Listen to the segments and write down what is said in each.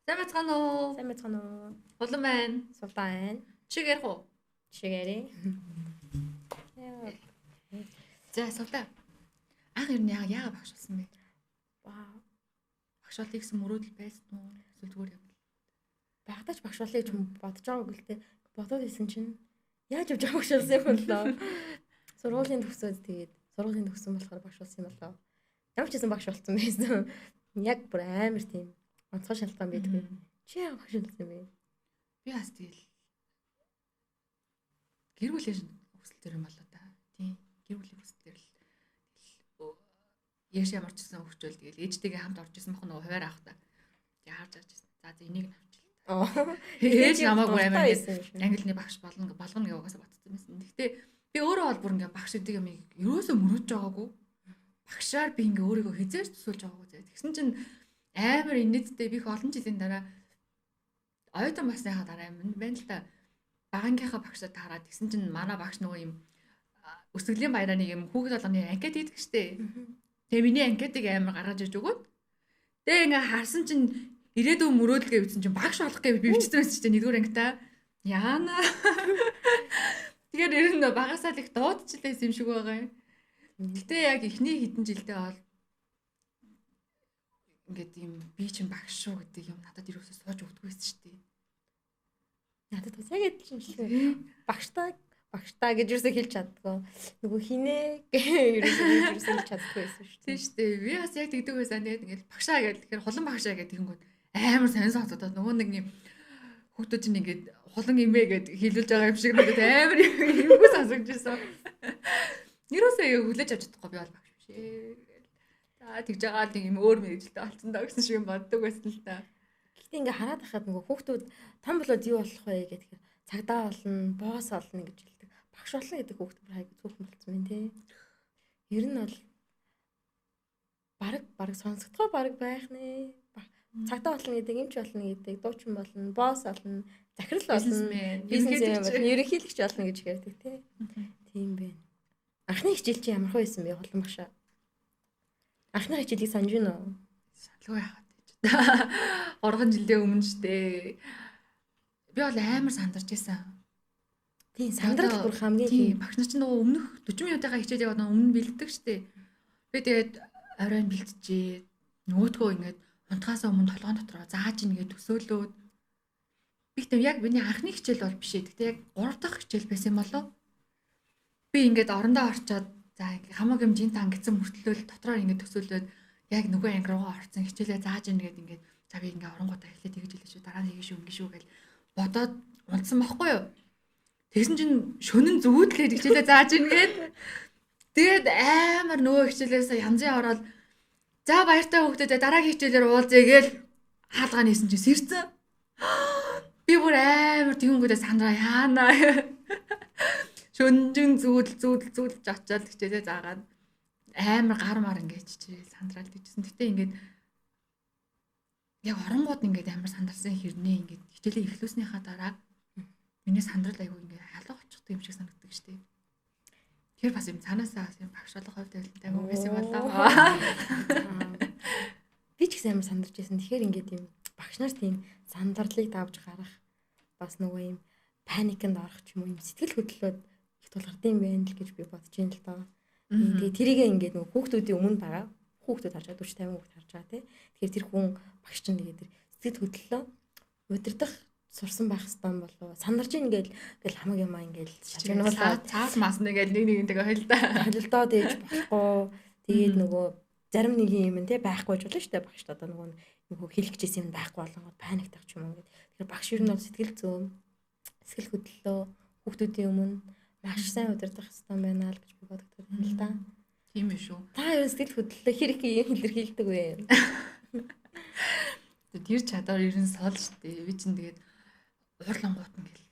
Сайн бацгаана уу? Сайн байцгаана уу? Улан байна. Султан байна. Чиг ярих уу? Чигээрээ. Яа. За султан. Анх ер нь яагаад багш болсон бэ? Вау. Багш болъё гэсэн мөрөөдөл байсан уу? Эсвэл зүгээр юм. Багтаач багш болъё гэж бодож байгаагүй л те. Бодоод исэн чинь яаж явж байгаа багш болсон юм болоо. Сургуулийн төгсөөд тэгээд сургуулийн төгссөн болохоор багш болсон юм болоо. Ямар ч гэсэн багш болсон байсан. Яг бүр амар тийм онцгой шалтгаан байдгүй. Чи яагаад багш болсон юм бэ? Би бас тэгэл гэр бүлийн хүсэл төр юм болоо та. Тийм. Гэр бүлийн хүсэл төр л яаш ямар ч гэсэн хөвчөөл тэгэл ээжтэйгээ хамт орж исэн бохоо нөгөө хуваар авах та. Тэгээ харж авч исэн. За энийг нь авчихлаа. Ээж намаагүй амар англи багш болгоно гэж угаасаа бодсон байсан. Гэхдээ би өөрөө бол бүр ингээ багш гэдэг юм ерөөсөө мөрөөж байгаагүй. Багшаар би ингээ өөрийгөө хизээж төсөөлж байгаагүй. Тэгсэн чинь амар инээдтэй би их олон жилийн дараа оюутан басныхаа дараа юм байна л та. Багангийнхаа багшаа таараад тэгсэн чинь манай багш нөгөө юм өсгөлийн баяраа нэг юм хүүхэд болгоны анкет хийдэг штеп. Тэгээ миний анкетыг амар гаргаж иж өгөөд. Тэгээ ингээ харсан чинь ирээдүйн мөрөөдөлгээ бичсэн чинь багш болох гэж би бичсэн байсан чинь нэгдүгээр ангитаа. Яана. Тэгэхээр ер нь багасаа л их дуудчихлээс юм шиг байгаа юм. Гэтэ яг эхний хэдэн жилдээ бол ингээд юм би чинь багш шүү гэдэг юм надад ерөөсөө сууж өгдөггүйсэн шүү дээ. Надад бас яг адилхан шүү. Багштаа гэж юусоо хэлж чаддгүй. Нөгөө хинэ ерөөсөө хэлж чаддгүй байсан шүү. Тийм шүү дээ. Би бас яг тэгдэг байсан. Тэгээд ингээд багшаа гэдэг тэгэхээр хулан багшаа гэдэг тэгэнгүүт амар сайн сонсоод нөгөө нэг юм хүүхдүүд чинь ингээд хулан имээ гэдэг хэлүүлж байгаа юм шиг надад амар юмгүй сонсогдож байсан. Ерөөсөө хүлээж авч чадахгүй би бол багш биш ээ. За тэгж байгаа л нэг юм өөр мэрэгжилтэй болсон даа гэсэн шиг юм боддог байсан л та. Гэхдээ ингээ хараад байхад нөгөө хүүхдүүд том болоод юу болох вэ гэдэг цагдаа болно, босс болно гэж хэлдэг. Багш болно гэдэг хүүхд бүр хайг цөөхөн болцсон байна тий. Ер нь бол баг сонсогдгоо баг байх нэ. Цагдаа болно гэдэг, эмч болно гэдэг, дуучин болно, босс болно, захирал болно, ерөнхийлөгч болно гэж ярьдаг тий. Тийм байна. Анхны хичээл чи ямар байсан бэ хулан багшаа? Анхны хичээлийг санаж байна уу? Саналгүй яхад гэж. 3 жилийн өмнө штэ. Би бол амар сандарч байсан. Тийм, сандрал бүр хамгийн тийм. Багш нар чинь нөгөө өмнөх 40 минутынхаа хичээлийг одоо өмнө бэлддэг штэ. Би тэгээд оройн бэлтжээ. Нөгөөдгөө ингээд унтахаасаа өмнө толгойн дотроо зааж ингээд төсөөлөөд. Би тэгээд яг миний анхны хичээл бол биш ээ. Гэхдээ яг 3 дахь хичээл байсан юм болов. Би ингээд орондоо орчоод за ингээд хамаагүй юм жин тан гэсэн мөртлөөл дотроо ингээд төсөөлөөд яг нөгөө анги руугаа орсон хичээлээ зааж ингээд за би ингээд оронгуудаа эхлээд тэгж хэлээ шүү дараа нь хийгээ шүү ингээд шүү гэж бодоод унтсан байхгүй юу. Тэгсэн чинь шөнөн зүүдлээд хичээлээ зааж ингээд тэгээд амар нөгөө хичээлээс янзын ороод за баяртай хүүхдүүдээ дараагийн хичээлээр уулзъя гээл хаалгаа нээсэн чинь сэрцэн. Би бүр амар тэгэнгүүтээ сандраа яана. Шөнжин зүүдэлж очиад хичээлээ заагаад амар гармаар ингээд чичээл сандраад тийжсэн. Гэтэ ингээд яг оронгууд ингээд амар сандарсан хэрнээ ингээд хичээлээ эхлүүлснийхаа дараа миний сандрал айгүй ингээд халуун болчихсон юм шиг санагддаг штеп. Тэр бас юм цаанаасаа юм багш болох хувьд байлтай юм байсан болоо. Би ч гэсэн амар сандарч байсан. Тэгэхээр ингээд юм багш нар тийм сандарлыг давж гарах бас нөгөө юм паникнд орох ч юм уу юм сэтгэл хөдлөлөд их тулгардсан байх л гэж би бодож байна л доо. Тэгээ тэрийг ингээд нөгөө хүүхдүүдийн өмнө байгаа. Хүүхдүүд харж байгаа 40 50 хүүхд харж байгаа тий. Тэгэхээр тэр хүн багш чинь тэгээд тэр сэтгэл хөдлөлөө удирдах сурсан байх хэвээр болов. Сандарч ингээл хамаг юмаа ингээл шажигнуулаад цаас мас нэгэл нэгнтэйгээ холилдоо дээж болохгүй. Тэгээд нөгөө зарим нэг юм тий байхгүй ч болно шүү дээ багш одоо нөгөө хэлэх гэжсэн юм байхгүй болгоод паник тавч юм ингээд. Тэгэхээр багш юу нь бол сэтгэл зүйн сэтгэл хөдлөлөө хүүхдүүдийн өмнө маш сайн удирдах хэрэгтэй байна л гэж би боддог юм л да. Тийм ээ шүү. Та юу сэтгэл хөдлөлөө хэрэг юм илэрхийлдэг вэ? Тэр чадвар ер нь сол шүү дээ. Би чинь тэгээд уурлангууд ингээл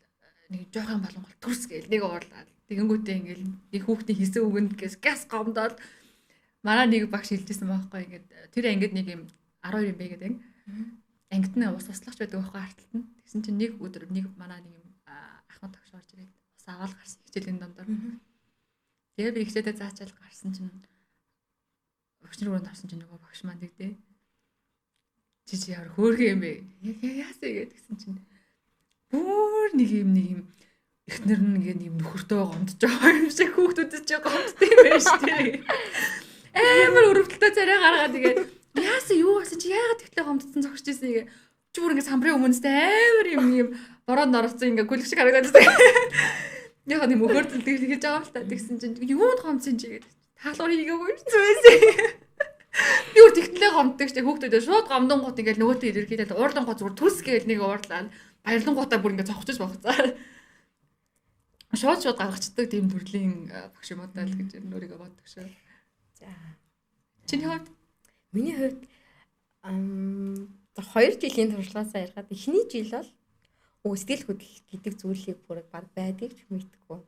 нэг жоохон болонгол төрс гээл нэг уурлаад тэгэнгүүтээ ингээл нэг хүүхдийн хийсэн үгэнд газ гомдоод манай нэг багш хэлжсэн байхгүй ингээд тэр ангид нэг юм 12 юм бэ гэдэг ангид нь ус услахч байдаг байхгүй арталт нь тэгсэн чинь нэг өдөр нэг манай нэг юм ахмад багш орж ирээд ус аваад гарсан хичээлийн дондор тэгээ би хичээлээ заачаал гарсан чинь багш нар өрөөнд орсон чинь нөгөө багш маань тэгдэ чи яар хөөргөө юм бэ? Яасаа гэдгсэн чинь бүр нэг юм эхнэр нь нэг юм нөхөртөө гомдож байгаа юм шиг хүүхдүүдэд ч гомддог юм байна шүү дээ. Амар өрөвдөлтөө царай гаргаад тэгээд яасан юу болсон чи яагаад тэгтлээ гомдсон зогсож ийсэн гээ. Чи бүр ингээ самбарын өмнөстэй амар юм бороод норцсон ингээ гүлэг шиг харагдаад байсан. Яг нэг мөхөрдөл тэгж байгаа юм л та тэгсэн чинь юунд гомдсон чи гэдэг. Таалуур хийгээгүй юм зүвээсээ. Би өөр тэгтлээ гомддог чи хүүхдүүдээ шууд гомдонгууд ингээ нөгөөтөө илэрхийлээд уурлангууд зүгээр төс гээл нэг уурлаа. Баярлангуудаа бүр ингээ цогцож багцаа. Шууд гаргацдаг тийм төрлийн багш юм даа л гэж өөрийгөө боддог шүү. За. Чиний хувьд? Миний хувьд 2 жилийн туршлагаасаа ярихад эхний жил бол сэтгэл хөдлөл гэдэг зүйлийг бүр баг байдгийг ч мэдгүй.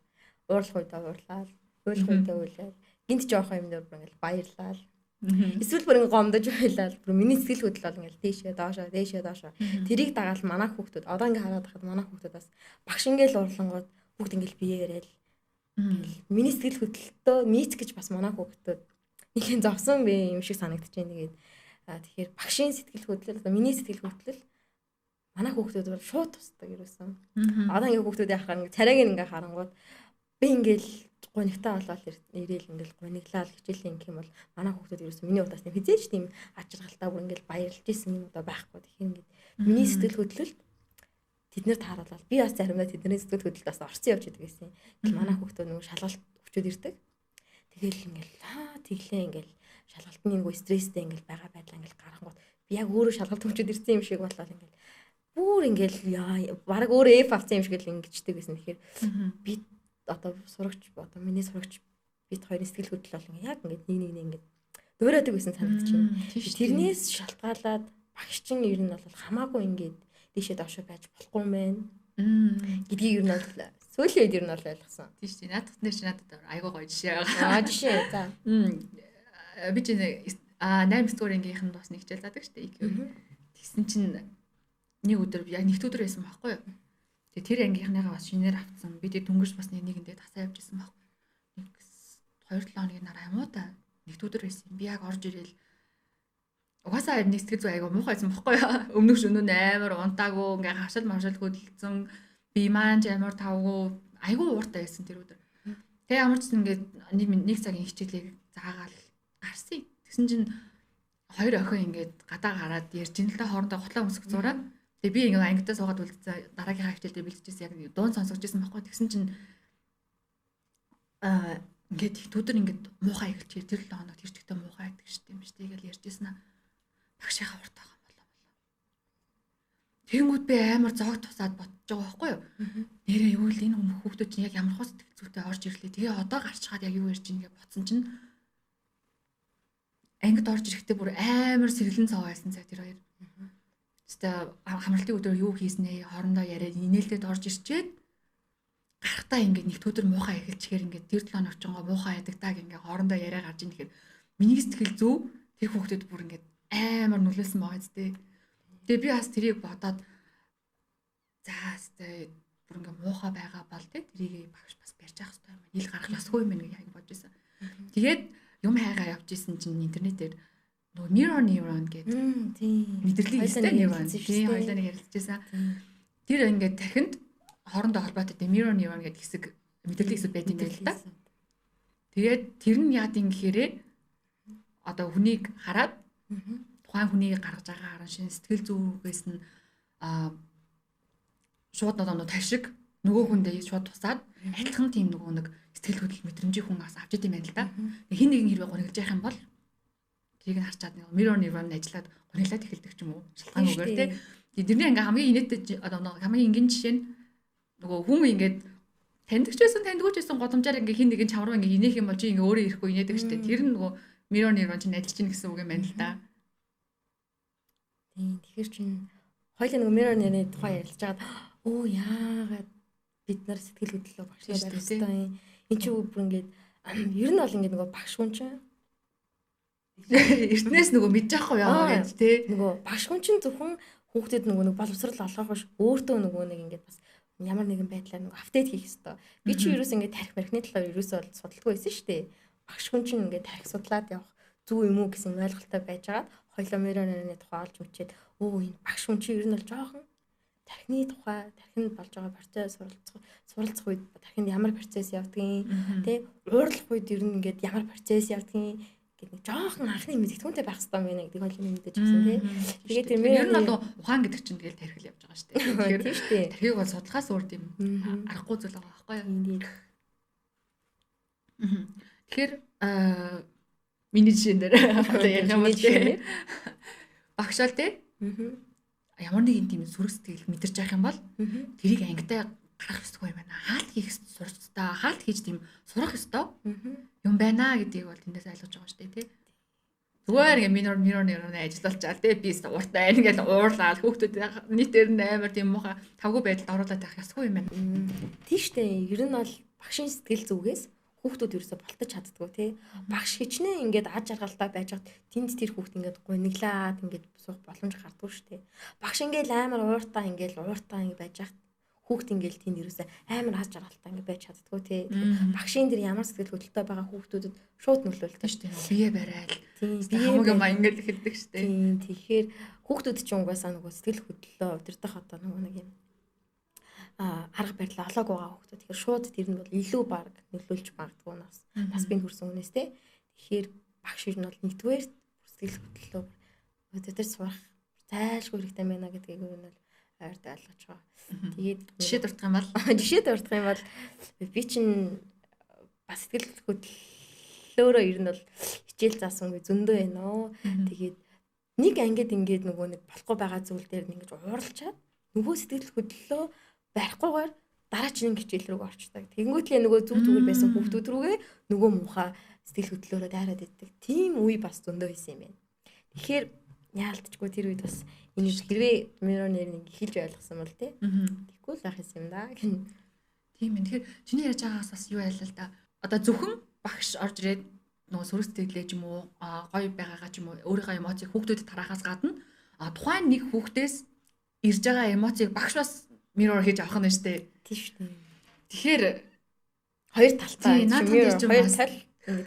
Уурлах үедээ уурлаа, уйлах үедээ уйлаа. Гинт жоох юм дээр бүр ингээл баярлаа. Эсвэл бүр ингээ гомдож байлаа. Бүр миний сэтгэл хөдлөл бол ингээл дээшээ доошоо. Тэрийг дагаал манай хүүхдүүд одоо ингээ хараад байхад манай хүүхдүүд бас багш ингээл уурлангууд бүгд ингээл биеэрэл. Миний сэтгэл хөдлөлтөө нийц гэж бас манай хүүхдүүд нэгэн зовсон бэ юм шиг санагдаж байна. Тэгээд тэгэхээр багшийн сэтгэл хөдлөл одоо миний сэтгэл хөдлөл манай хүүхдүүд бол шууд тусдаг ерөөсөн. Одоо ингээ хүүхдүүд яхаар ингээ царайг ингээ харангууд би ингээл гонигтай болоод ирээл ингээл гониглал хичээлийн юм бол манай хүүхдүүд ерөөсөн миний удаас нэг хизээч тийм ачиргалтай бүр ингээл баярлж исэн юм одоо байхгүй. Тэгэхээр ингээ миний сэтгэл хөдлөлт тэднэр тааруулаад би бас заримдаа тэдний сэтгэл хөдлөлт бас орсон явж идэг гэсэн. Ингээл манай хүүхдүүд нөгөө шалгалт өчөөд ирдэг. Тэгэл ингээл тэглээ ингээл шалгалтны нөгөө стресстэй ингээл байгаа байдлаа ингээл гарангууд би яг өөрөө шалгалт өчөөд ирсэн юм шиг болоод ингээл бүр ингээл баг өөрөө F авсан юм шиг л ингэждэг гэсэн. Тэгэхээр би одоо сурагч одоо миний сурагч бид хоёрын сэтгэл хөдлөл бол ингээ яг ингээд нэг ингээд дуурайдаг гэсэн санагдаж байна. Тэрнээс шалтгаалаад багш чинь ер нь бол хамаагүй ингээд дээшээ доошоо байж болохгүй юм байна. Гэдгийг ер нь бол сүүлийн үед ер нь бол ойлгосон. Тийм шүү дээ. Надад айгуу гоё жишээ байгаа. Жишээ. За. Би чинь 8 дугаар ангийнханд бас нэг хичээл заадаг шүү дээ. IQ. Тэгсэн чинь нэг өдөр яг нэгд өдөр байсан байхгүй юу? Тэгээ тэр ангийнхныгаа бас шинээр авцсан. Би тэг дөнгөж бас нэгэндээ тасаа явж исэн байхгүй. Нэг 2-7 хоногийн дараа юм уу та? Нэгд өдөр байсан. Би яг орж ирэл угаасаа нэг сэтгэл зүй айгаа муухайсан байхгүй юу? Өмнөх шөнөө амар унтаагүй ингээ хашил маршил хөдөлсөн. Би маань амар тавгүй айгүй ууртай байсан тэр өдөр. Тэгээ ямар ч ингээд нэг цагийн хичээлийг заагаал гарсан. Тэгсэн чинь хоёр охин ингээд гадаа гараад ярьж ин л та хоорондоо готлоо өмсөх зураад. Тэгээ би ингээд ангидаа суугаад үлдсэн дараагийн хичээлдээ бэлтжижсэн яг дуун сонсгож исэн байхгүй. Тэгсэн чинь ингээд их өдөр ингээд муухай эхэлчихээ тэр 7 хоног тэр чигтээ муухай байдаг шүү дээ юм шүү дээ гэж ярьжсэн аа. Багшийнхаа урт байгаа юм болоо. Тэнгүүд би амар зоог тусаад бодож байгаа байхгүй юу? Нэрээ юу л энэ хүүхдүүд чинь яг ямар хөө сэтгэл зүйтэй орж ирлээ. Тэгээ одоо гарч чаад яг юу ярьж ийн гэж бодсон чинь ангид орж ирэхдээ бүр амар сэргэлэн цаа байсан цаа тэр хоёр. Тэстэ хамралтын өдөр юу хийснээ хоорондоо яриад инээлтэд орж ирчээд гарахтаа ингээд нэг өдөр муухай эхэлчихээр ингээд тэр 7 хоног чонго муухай ядагтаг ингээд хоорондоо яриа гарч ийн тэгэхээр миний сэтгэл зүй тэр хүүхдэд бүр ингээд амар нөлөөсөн байгаа зү. Тэгээ би бас тэрийг бодоод за хэвээ бүр ингээ муухай байгаа бол тэрийг багш бас барьж авах хэрэгтэй юм. Ил гарах ёсгүй юм гэж яг бодож байсан. Тэгээд юм хайгаа явж исэн чинь интернетээр нөгөө mirror neuron гэдэг мэдрэлийн систем neuron тийм хоёулаа нэг ярилцчихсан. Тэр ингээ тархинд хоорондоо холбоотой mirror neuron гэдэг хэсэг мэдрэлийн хэсэг байт юм байл та. Тэгээд тэр нь яад юм гэхээрээ одоо хүнийг хараад тухайн хүнийг гаргаж байгаа харан шин сэтгэл зүгээс нь шууд нөгөө ташиг нөгөө хүндээ шууд тусаад адилхан тийм нөгөө нэг сэтгэл хөдлөл мэдрэмжийн хүн ас авч идэм байл л да. Хин нэгэн хэрвээ гуниглаж явах юм бол тэрийг нь харчаад нэг mirror neuron ажиллаад гуниглаад эхэлдэг ч юм уу шалтгаангаар тий. Тэрний ингээ хамгийн инээдтэй одоо хамгийн энгийн жишээ нь нөгөө хүн ингээд таньдагч байсан годомжаар ингээ хин нэгэн чавруу ингээ инех юм бол чи ингээ өөрөө ирэхгүй инээдэг штэ. Тэр нь нөгөө mirror neuron чинь ажиллаж ийн гэсэн үг юм байна л да. Тийм тэгэхээр чин хоёул нэг mirror neuron-ы тухай ярилцж байгаад оо яагаад бид нар сэтгэл хөдлөлөө багштай байх хэрэгтэй юм. Энд чинь бүр ингээд ер нь бол ингээд нөгөө багш хүн чинь эртнээс нөгөө мэдж байхгүй яа гэж тий. Нөгөө багш хүн чинь зөвхөн хүүхдэд нөгөө нэг боловсрал олгох биш өөртөө нөгөө нэг ингээд бас ямар нэгэн байдлаар нөгөө апдейт хийх хэрэгтэй. Би чи ерөөс ингээд тарих барихны талаар ерөөсөө судалдаггүй байсан шүү дээ. Багш хүн чинь ингээд тарих судлаад явах зүг юм уу гэсэн ойлголттой байжгаад хоёлоо mirror neuron-ы тухай олж мэдчихэд энэ багш хүн чи ер нь бол жоохон тархины тухай тархинд болж байгаа процесс суралцах үед тархинд ямар процесс явдгийг тий уурлах үед ер нь ингээд ямар процесс явдгийг гэдэг нэг жоохон анхны мэдээлэлтэй байх хэрэгтэй байна гэдэг хоёлын мэдээж авсан тий. Тэгээд тэр ер нь бол ухаан гэдэг чинь тэгэл тархил явж байгаа шүү дээ. Тэгэхээр тийм шүү дээ. тархиг бол судлахаас өөр тийм аргагүй зүйл байгаа байхгүй юу? Тэгэхээр миний жишээн дээр одоо ярих юм бол багшаал тий. Ямар нэгэн тийм сүрэг сэтгэл мэдэрч явах юм бол тэрийг ангитай гарах ёсгүй юм байна. Хаалт хийх сурч та хаалт хийж тийм сурах ёстой юм байна гэдгийг бол тэндээс ойлгож байгаа шүү дээ тий. Зүгээр ингээ минор ажиллаулчаал тий би уртаа ингээл уурлаад хүүхдүүд нийтээр нь амар тийм муухай тавгүй байдалд оруулаад байх ёсгүй юм байна. Тийм шүү дээ. Ер нь бол багшийн сэтгэл зүгээс хүүхдүүд ерөөсө болтож чаддгүй тий. Багш хичнээн ингээд аж аргалтай байж хад тэнд тэр хүүхд ингээд гуниглаад ингээд суух боломж гардгүй шүү дээ. Багш ингээд амар ууртаа ингээд байж хад хүүхд ингээд тэнд ерөөсө амар аж аргалтай ингээд байж чаддгүй тий. Багшийн тэр ямар сэтгэл хөдлөлтөй байгаа хүүхдүүдэд шууд нөлөөлдөг шүү дээ. Бие барайл. Хамаг юм ингээд хэлдэг шүү дээ. Тийм. Тэгэхээр хүүхдүүд чинь угаасаа нөгөө сэтгэл хөдлөлөө удирдах одоо нөгөө нэг юм арга барил олоог байгаа хүмүүс. Тэгэхээр шууд тэр нь бол илүү баг нөлөөлж магадгүй нас бий хүрсэн хүнээс те. Тэгэхээр багш нь бол нэгдүгээр сэтгэл хөдлөлөө өдөртөө сурах зайлшгүй хэрэгтэй байна гэдгийг нь бол ойртой ойлгож байгаа. Тэгээд жишээ дурдах юм бол би чинь бас сэтгэл хөдлөлөөрөө ер нь бол хичээл заасан үе зөндөө байна. Тэгээд нэг ангид ингээд нөгөө нэг болохгүй байгаа зүйл дээр нь ингэж ууралчаад нөгөө сэтгэл хөдлөлөө барихгүйгээр дараагийн хичээл рүү орчдаг. Тэнгүүтлээ нөгөө зүгээр байсан хүүхдүүд рүүгээ нөгөө муухай сэтгэл хөдлөлөөрөө дайраад иддэг. Тийм үе бас зөндөө байсан юм байна. Тэгэхээр яалтчгүй тэр үед бас энийг хэрвээ миронер нэг хэлж ойлгосон бол тий. Тэггүй л байх юм да. Тийм ээ. Тэгэхээр чиний ярьж байгаагаас бас юу байлаа л да. Одоо зөвхөн багш орж ирээд нөгөө сүрс сэтгэлээ ч юм уу гоё байгаагаа ч юм уу өөрийнхөө эмоцийг хүүхдүүдэд тараахаас гадна тухайн нэг хүүхдээс ирж байгаа эмоцийг багш бас mirror хийж авах нь шүү дээ. Тийм шүү дээ. Тэгэхээр хоёр талтай. Хоёр тал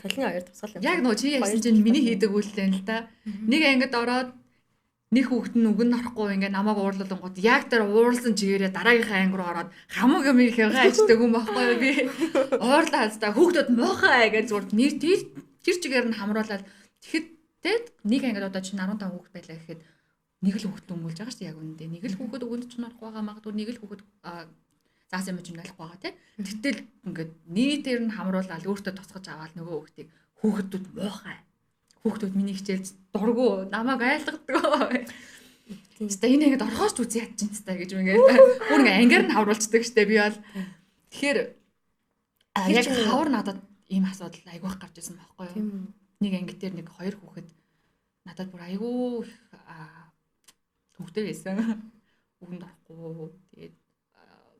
талын хоёр тусгал юм. Яг нөгөө чи ярьсан чинь миний хийдэг үйлдэл л да. Нэг ангид ороод нэг хүүхэд нь үгэн орохгүй ингээ намайг уурлуулангууд яг тэр ууралсан чигээрээ дараагийнхаа анги руу ороод хамаг юм их ягаа ичдэг юм байхгүй юу би. Уурлаа хастаа хүүхдүүд муухай гэж зурд нэр тэр чигээр нь хамруулаад тэгэхэд те нэг ангид одоо чинь 15 хүүхэд байлаа гэхэд нэг л хүүхэд өмгөлж байгаа шүү дээ яг үнэндээ. Нэг л хүүхэд өгөнд ч нарах байгаа магадгүй нэг л хүүхэд заасан юм чинь болох байгаа тий. Тэгтэл ингээд нийтээр нь хамруулаад өөртөө тусгаж аваад нөгөө хүүхдийг хүүхдүүд муухай. Хүүхдүүд миний хичээлд дургу намайг айлгаддаг. Тэстэ энэ ингээд орхооч үзье яд чинь теста гэж ингээд бүр ингээд ангиар нь хавруулцдаг штэ би бол. Тэгэхээр яг хавар надад ийм асуудал айгүйх гарч ирсэн байхгүй юу? Нэг анги дээр нэг хоёр хүүхэд надад бүр айгүй төвтэй байсан. Үгэнд орохгүй. Тэгээд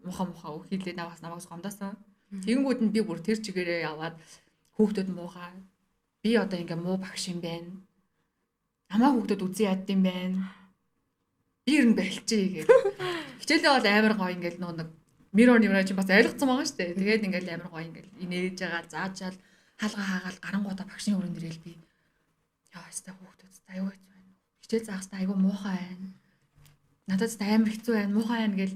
муха хийлээ намаас гомдосон. Тэгэнгүүт нь би бүр тэр чигээрээ яваад хүүхдүүд муухай. Би одоо ингээ муу багш юм байна. Амаа хүүхдүүд үзэн яд юм байна. Би ер нь барилчээ гэдэг. Хичээлээ бол амар гоё ингээл нэг mirror чинь бас ойлгоцсон байгаа шүү дээ. Тэгээд ингээл амар гоё ингээл инээж байгаа заачаал хаалга хаагаал гарангуудаа багшийн өрөөнд ирэл би яа хэвээр хүүхдүүд аюу хэцүү байна. Хичээл заахстай аюу муухай байна. Надад амар хэцүү байна, муухай байна гэл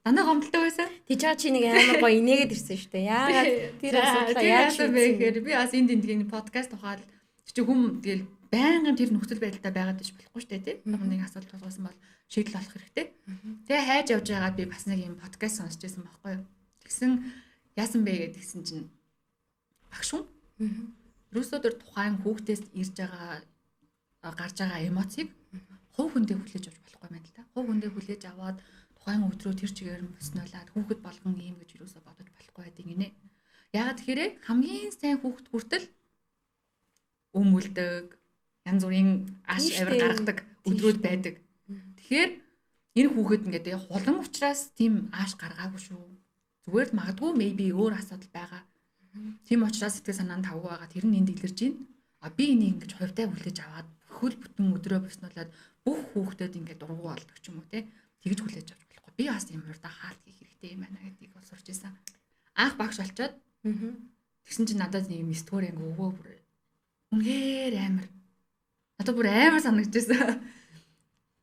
дандаа гомдолтой байсан. Тийч чи нэг амар гоё инээгээд ирсэн шүү дээ. Яагаад тэр асуудал яаж вэ гэхээр би бас энд тгийн подкаст ухаад чи хүм тэгэл байнгын тэр нөхцөл байдалтай байгаад иж болохгүй шүү дээ тий. Нэг асуудал тулгуусан бол шийдэл олох хэрэгтэй. Тэгээ хайж явж байгаад би бас нэг юм подкаст сонсч байсан байхгүй юу. Тэгсэн яасан бэ гэдгсэн чинь багш хүн. Ерөөсөө тэр тухайн хүүхдээс ирж байгаа гарч байгаа эмоцийг хувь хүндээ хүлээж авч болохгүй юм байна л да. Хувь хүндээ хүлээж аваад тухайн өдрөө тэр чигээр нь боснолаад хүүхэд болгон ийм гэж юусоо бодож болохгүй байдаг гинэ. Ягаад тэгэхээр хамгийн сайн хүүхэд хүртэл өмөлдөг, янз бүрийн аш авир гаргадаг өдрүүд байдаг. Тэгэхээр энэ хүүхэд ингээд хулан учраас тийм ааш гаргаагүй шүү. Зүгээр л магадгүй maybe өөр асуудал байгаа. Тийм учраас сэтгэл санаа нь тавгүй байгаа. Тэр нь энд илэрж байна. Би энийг ингэж хувьдаа хүлээж аваад хөл бүтэн өдрөө боснолоод бүх хүүхдэд ингээд дургу болдог ч юм уу те. Тэгж хүлээж авч болохгүй. Би бас юм урдаа хаалт хийх хэрэгтэй юм байна гэдгийг бол сурч ирсэн. Анх багш олцоод тэгсэн чинь надад ийм стори ингээ өгөө бүр үнээр амар. Надад бүр амар санагдчихсан.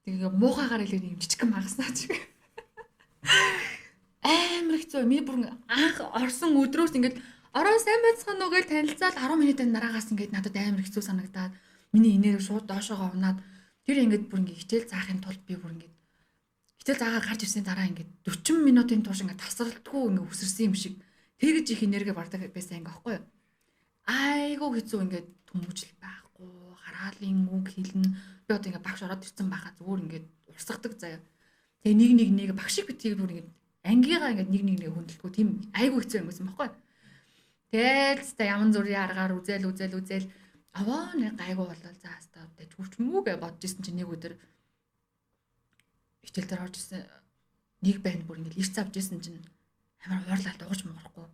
Тэгээ муухайгаар хэлээд юм жижигхэн магаснаа ч. Амар хэцүү. Миний бүр анх орсон өдрөөс ингээд ороо сайн байцгаана уу гэж танилцаад 10 минутын дараагаас ингээд надад амар хэцүү санагдаад миний инээр шууд доошоогоо унаад тэр ингээд бүр ингээд хичээл заахын тулд би бүр ингээд хичээл заагаар гарч ирсний дараа ингээд 40 минутын турш ингээд тасралтгүй ингээд үсэрсэн юм шиг тэгэж их энерги бардаг байсан ингээ аахгүй юу. Айгуу хэцүү ингээд төмөжл байхгүй хараалын үг хэлнэ. Би одоо ингээд багш ороод ирсэн байхад зүгээр ингээд урсгадаг заяа. Тэгээ нэг багш шиг битгийг бүр ингээд ангигаа ингээд нэг хөндлөхгүй тийм айгуу хэцүү юм байсан байхгүй юу. Тэгэл та яман зүрийн аргаар үзэл аваа нэг гайгүй болол за хаста одоо зүрч мүү гэж бодож исэн чинь нэг өдөр хичээл дээр орж исэн нэг байн бүр ингээд ирц авч исэн чинь амар уурлаад ууж муурахгүй.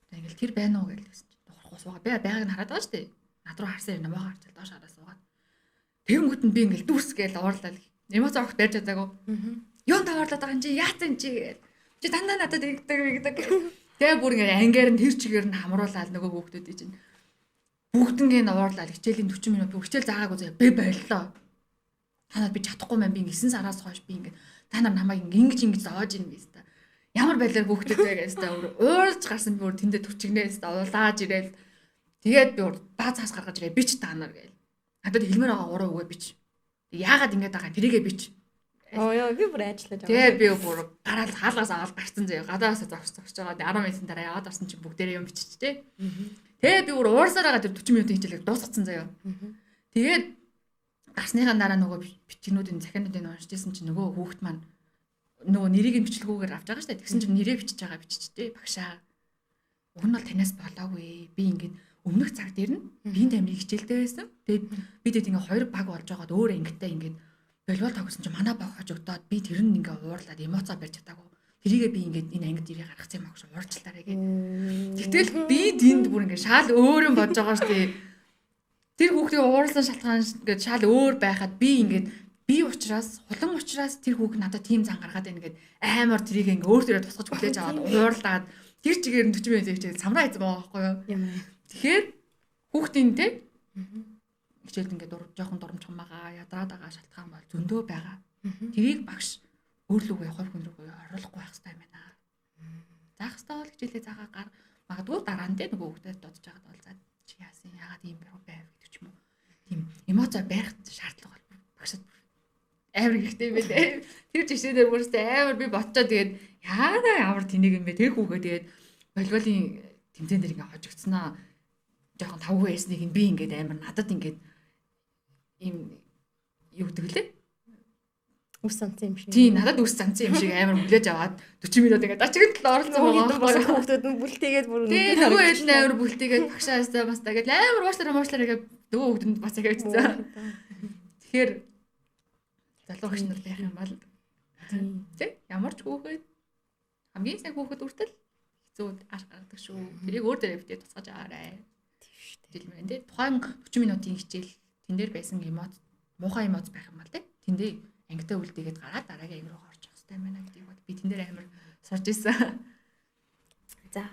За ингээд тэр байна уу гэж хэлсэн чинь дуурахгүй суугаа. Би байгааг нь хараад байгаа шүү дээ. Над руу харсан юм намайг харж доош хараа суугаад. Тэнгүүт нь би ингээд дүүс гээл уурлаад эмоц авах байж чадаагүй. Юун таваарлаад байгаа юм чи яатсан чи гээл. Чи дандаа надад игдэг. Тэгээ бүр ингээд ангиар нь тэр чигээр нь хамруулаад нөгөө хүүхдүүдий чинь бүгднгээ нь уурлаад хичээлийн 40 минут би хичээл заагаагүй заяа би боллоо. Танад би чадахгүй маань би 9 сараас хойш би ингээд та нар намайг ингэж зоож ийн биз та. Ямар байлаар хүүхдүүд байгаас та уурж гарсан би өөр тэндээ төчгнээс та уулааж ирээл тэгээд би баа цаас гаргаж ирээ бич та нар гээл. Надад хэлмээр байгаа уруу өгөө бич. Яагаад ингэж байгаа тэрийгэ бич. Яа би бүр ажиллаж байгаа. Тэгээ би бүр гараал хаалгаас аваад гарцсан заяа. Гадаасаа зогсож байгаа. 10 минутын дараа яваад орсон чинь бүгдээрээ юм биччихтэй. Тэгээ би бүр уурсаар байгаа тэр 40 минутын хичээлийг дуусгацсан заяа. Тэгээд гарсныхаа дараа нөгөө бичгнүүдийн захиануудыг уншиж ирсэн чинь нөгөө хүүхд маань нөгөө нэрийг нь бичлэгүүгээр авч байгаа шүү дээ. Тэгсэн чинь нэрээ бичиж байгаа биччихтэй багшаа. Уг нь бол танаас болоогүй. Би ингээд өмнөх цаг дээр нь биеийн тамирын хичээлтэй байсан. Тэгээд бидэд ингээд хоёр баг болж байгаад өөр ангитай ингээд волейбол тоглосон чинь манай баг хожигдоод би тэр нь ингээд уурлаад эмоцоо барьж чадаагүй. Тэрийгээ би ингээд энэ ангид ирээ гаргах юм агш уурчлаарэ гээд. Тэгтэл би тэнд бүр ингээд шал өөр юм болж байгаа шүү дээ. Тэр хүүхдийн уурсан шалтгаан ингээд шал өөр байхад би ингээд би ухраас хулан ухраас тэр хүүг надад тийм зан гаргаад байна гэд амар тэрийг ингээ өөр төрөө тусгаж хүлээж аваад уурлаад тэр чигээр нь 40 минут хичээл самраа хийсэн байгаа байхгүй юу. Тэгэхээр хүүхдийн те хичээлд ингээ жоохон дурамчхан байгаа ядраад байгаа шалтгаан бол зөндөө байгаа. Тэрийг багш өөрлөгөө хор хүн рүүгээ оруулахгүй байх хэрэгтэй юм байна. Заах хэрэгтэй бол хичээлээ заагаа гар магадгүй дараа нь те нөгөө хүүхдэд додож байгаад бол за чи яасан яагаад ийм байв гэдэг ч юм уу. Тийм эмоцоо барих шаардлага бол багшд амар ихтэй байлээ. Тэр жишээ дээр бүрстэй амар би ботчоо тэгээд ямар тэнийг юм бэ тэр хүүгээ тэгээд волейболын тэмцээн дээр ингээ хожигдснаа жоохон тавгүй байсныг би ингээд амар надад ингээд ийм юу гэдэг лээ. Үс санцсан юм шиг. Тийм надад үс санцсан юм шиг амар хүлээж аваад 40 минут ингээд ачигт л оролцсон байгаа. Хүүхдүүд нь бүлтээгээд бүр тэгээд нөгөө хэд нь амар бүлтээгээд багшаастай бас тэгээд амар уушлараа гэдэг нөгөө хүүхдүүд бас ингэ бичсэн. Тэгэхээр залуу багш нар байх юм бол тий ямар ч хүүхэд хамгийн сайн хүүхэд үртэл хэцүү аш гаргадаг шүү. Тэрийг өөр дээрээ битээ тусгаж аваарай. Тийм шүү дээ. Тухайн 40 минутын хичээл тэн дээр байсан эмоц муухай эмоц байх юм бол тий тэндээ ангитай үлдээгээд гараад дараагийн анги руу орж явах хэрэгтэй байна гэдгийг бод би тэн дээр амар сурж ирсэн. За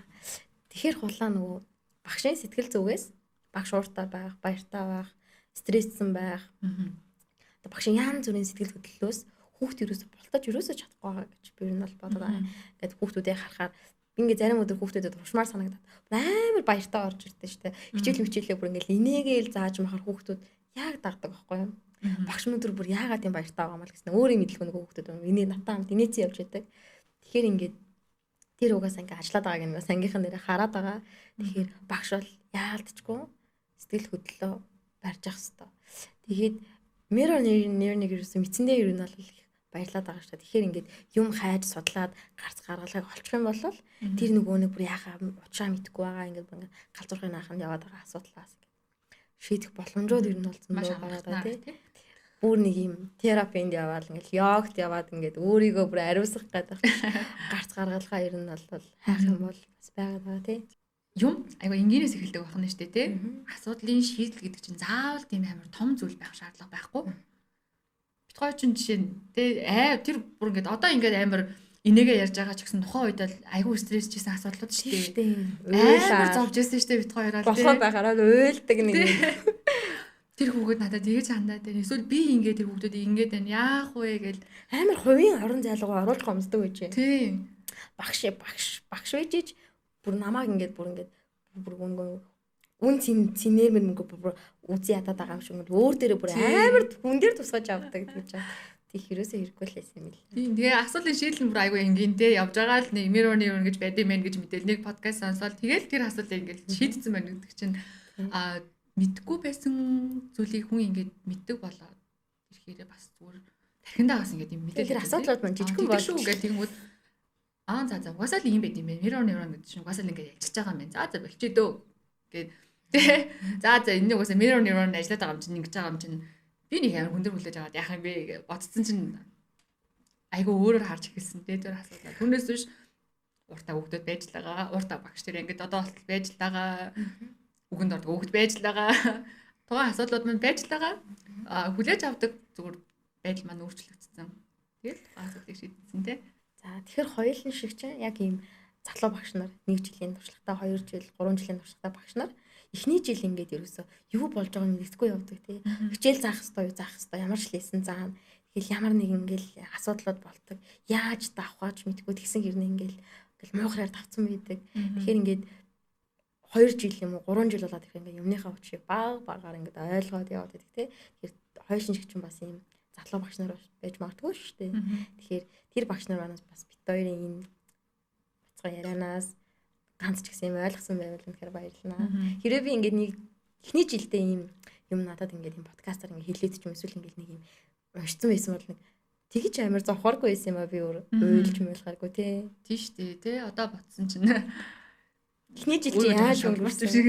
тэгэхээр хулаа нөгөө багшийн сэтгэл зүгээс багш ууртай байх, баяртай байх, стресссэн байх. Багшийн янз бүрийн сэтгэл хөдлөлөөс хүүхд юусоо болтож юусоо чадахгүй байгаа гэж би энэ бол бодоод байгаа. Ингээд хүүхдүүдээ харахаар ингээ зарим өдөр хүүхдүүдэд уршмаар санагдаад амар баяртай орж ирдэ штэ. Хичээлээ бүр ингээл инээгээл зааж махаар хүүхдүүд яг дагдаг байхгүй юу? Багш өнөдөр бүр яагаад юм баяртай байгаа юм бол гэсэн өөрийн мэдлэг нөгөө хүүхдүүд инээ натаа хамт инээцэн явж байдаг. Тэгэхээр ингээд тэр угаасаа ингээ ажиллаад байгааг нь бас ангийнхан нэрээ хараад байгаа. Тэгэхээр багш бол яалтчгүй сэтгэл хөдлөлөө барьж ах хэвээр. Тэгээд Mirror нэг юусэн мэдсэндээ юу нь бол баярлаад байгаа шүү дээ. Тэгэхээр ингээд юм хайж судлаад гарц гаргалгааг олчих юм бол тэр нөгөө нэг бүр яхаа учраа мэдхгүй байгаа ингээд галзуурхын нааханд яваад байгаа асуудлаас шийдэх боломжууд ер нь бол зөндөө байгаа тий. Бүр нэг юм терапинд яваад ингээд йогт яваад ингээд өөрийгөө бүр ариусгах гэдэг гарц гаргалгаа ер нь бол хайх юм бол бас байгаа тий. Юм айгаа энгийнээс эхэлдэг байх нь шүү дээ тий. Асуудлын шийдэл гэдэг чинь заавал тийм амар том зүйл байх шаардлага байхгүй. Битгой чинь жишээ нь тий тэр бүр ингээд одоо ингээд амар инээгээ ярьж байгаа ч гэсэн тухайн үед л айгүй стресс жисэн асуудлууд шүү дээ. Амар зовж ирсэн шүү дээ бит хоёроо тий. Болохоо байхаараа уйлдаг нэг. Тэр хүүхэд надад тэгэж хандаад байна. Эсвэл би ингээд тэр хүүхдүүдийг ингээд байна. Яах вэ гэл амар хувийн орон зайлгаа оруулж гомсдог гэж. Тийм. Багш байжиж бүр намааг ингээд бүр үн цэнээр мөнгө бүр үзий ядаад байгаа юм шиг өөр дээрээ бүр амар хүн дээр тусгаж авдаг гэж. Тэг хэрөөсөө хэрэггүй л байсан юм л. Тийм. Тэгээ асуулын шийдэл бүр айгүй энгийнтэй явж байгаа л нэг mirror гэж байд юм байна гэж мэдээл нэг подкаст сонсоод тэгэл тэр асуулыг ингээд шийдсэн байна гэдэг чинь мэдгүй байсан зүйлийг хүн ингээд мэддэг болоод ирэхээр бас зүгээр тархиндаа бас ингээд юм мэдээлэл. Тэр асуудлууд маань жижигхэн болж шүү гэх тэгмүүд за угаасаа л юм байд юм байна. Mirror гэдэг чинь угаасаа л ингээд ялчиж байгаа юм байна. За болчих дөө гэд за энэ угаасаа mirror ажиллаад байгаа юм чинь ингэж байгаа юм чинь би нэг амар хүндэр хүлээж аваад яах юм бэ гэж бодсон чинь айгүй өөрөөр харж эхэлсэн. Тэр асуудал. Түүнээс биш уртаа хүүхдүүд байж л байгаа. Уртаа багш тэр ингээд одоо болтол байж л байгаа. Үгэнд ордог хүүхд байж л байгаа. Тухайн асуудлууд маань байж л байгаа. Хүлээж авдаг зүгээр байдал маань өөрчлөгдсөн. Тэгэл асуудлыг шийдсэн тий. За тэгэхээр хоёулын шиг чинь яг ийм залуу багш нар 1 жилийн туршлагатай 2 жил 3 жилийн туршлагатай багш нар эхний жил ингээд ерөөсөө юу болж байгааг мэдгүй явдаг тий. Хичээл заах хэвээр ямар ч лесэн заана. Тэгэл ямар нэг ингээл асуудлууд болдог. Яаж давхаач мэдгүй тэгсэн хэрнээ ингээл муухраар давцсан байдаг. Тэгэхээр ингээд 2 жил юм уу 3 жил болоод их ингээд юмныхаа учрыг багаар ингээд ойлгоод яваад байдаг тий. Тэгэхээр хоёулын шиг чинь бас ийм залуу багш нар байж магадгүй шүү дээ. Тэгэхээр тэр багш нар манаас бас бит хоёрын энэ бацгаа ярианаас ганц ч гэсэн юм ойлгосон байвал үнэхээр баярлалаа. Хэрвээ би ингээд нэг эхний жилдээ ийм юм надад ингээд юм подкастаар ингээд хэлээд ч юм эсвэл ингээд нэг юм уншсан байсан бол нэг тэгэж амар зовхоргүй байсан юм а би ойлж мэлхааргүй тий. Тийм шүү дээ тий. Одоо ботсон чинь эхний жил чи яаж өнгөрсөн шиг.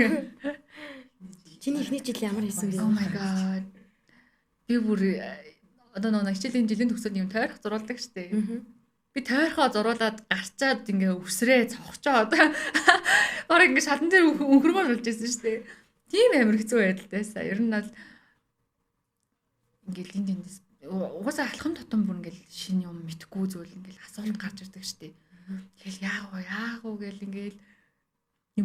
Чиний эхний жил ямар хийсэн бэ? Oh my god. Би бүр одоо нэг хичээлийн жилийн төгсөд юм тойрох зурулдаг штэ. Би тойрхоо зуруулаад гарчаад ингээ өсрээ цогчоод ороо ингээ шатан дээр өнхөрмөр болж байсан штэ. Тийм амар хэцүү байдалтайсаа. Ер нь бол ингээл эндээс угаасаа алхам тутам бүр ингээл шинэ юм мэдхгүй зүйл ингээл асуулт гарч ирдэг штэ. Тэгэл яах вэ гэл ингээл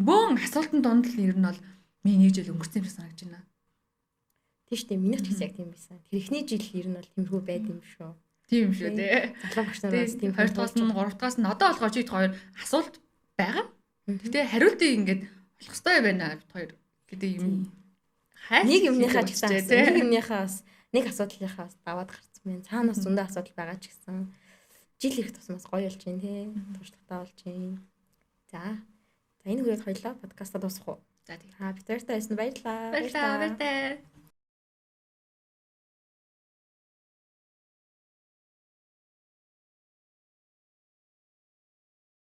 бөөн асуултын донд л ер нь бол миний 1 жил өнгөрсөн юм шиг санагдаж байна. Тийм шүү дээ. Миний ч гэсэн яг тийм байсан. Тэр эхний жил ер нь бол тэмхүү байд юм шүү. Тийм шүү дээ. Залуу багш нараас тийм 2 дугаас нь 3 дугаас нь одоо болохоор чийд хоёр асуулт байгаа. Гэтэ хариултыг ингээд олох хэрэгтэй байна бид хоёр гэдэг юм. Нэг юмныхаа ч гэсэн нэг юмныхаа бас нэг асуудлынхаа бас даваад гарцсан байна. Цаанаас зөндөө асуудал байгаа ч гэсэн жил ирэх тусмаас гоё болж байна тий. Туршлагатай болж байна. За энэ хүрээд хоёлаа подкаста дуусгах уу? За тийм. Бид хоёртай байсан баярлалаа. Баярлалаа.